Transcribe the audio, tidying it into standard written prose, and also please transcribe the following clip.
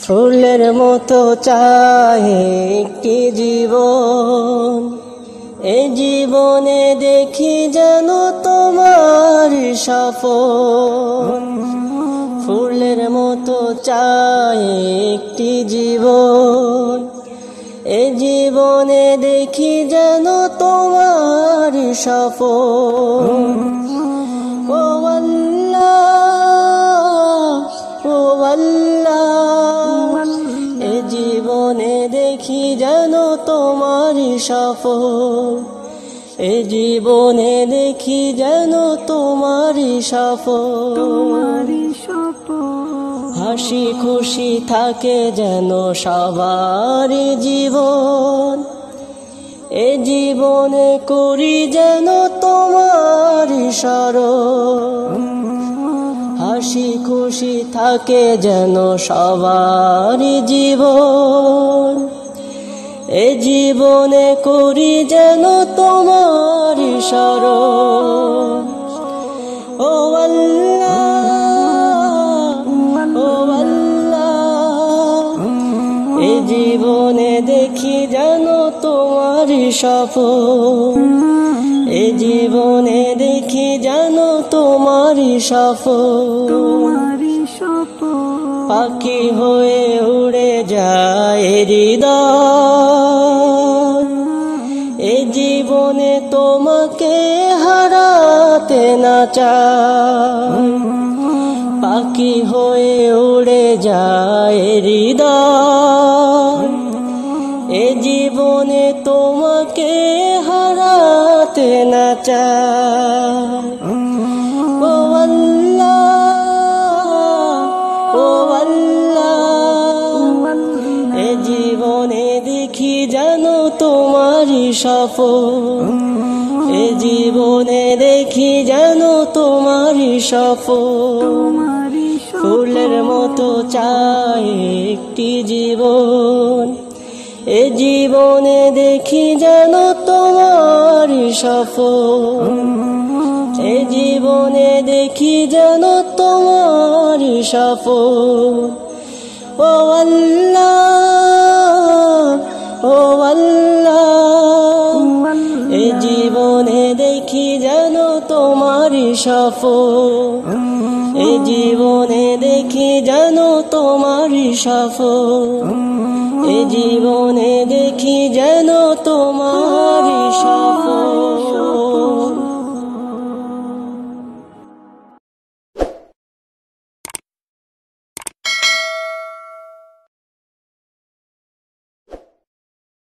ফুলের মতো চাই একটি জীবন, এই জীবনে দেখি যেন তোমার সফল। ফুলের মতো চাই একটি জীবন, এই জীবনে দেখি যেন তোমার সফল। ও আল্লাহ, ও আল্লাহ, এ জীবনে দেখি যেন তোমার সফল, এ জীবনে দেখি যেন তোমার সফল। হাসি খুশি থাকে যেন সবার জীবন, এ জীবনে করি যেন তোমার স্মরণ। হাসি খুশি থাকে যেন সবার জীবন, এ জীবনে করি যেন তোমার স্মরণ। ও আল্লাহ, ও আল্লাহ, এ জীবনে দেখি যেন তোমার সফল, এ জীবনে দেখি যেন তোমার সফল। পাখি হয়ে উড়ে যায় হৃদয়, এ জীবনে তোমাকে হারাতে না চাই। পাখি হয়ে উড়ে যায় হৃদয়, এ জীবনে তোমাকে হারাতে না চাই। ও আল্লাহ, ও আল্লাহ, এ জীবনে দেখি যেন তোমার সফল, এ জীবনে দেখি যেন তোমার সফল। ফুলের মতো চাই একটি জীবন, এ জীবনে দেখি যেন তোমার সফল, এ জীবনে দেখি যেন তোমার সফল। ও আল্লাহ, ও আল্লাহ, এ জীবনে দেখি যেন তোমার সফল, এ জীবনে দেখি যেন তোমার সফল, এ জীবনে দেখি যেন তোমার সফল।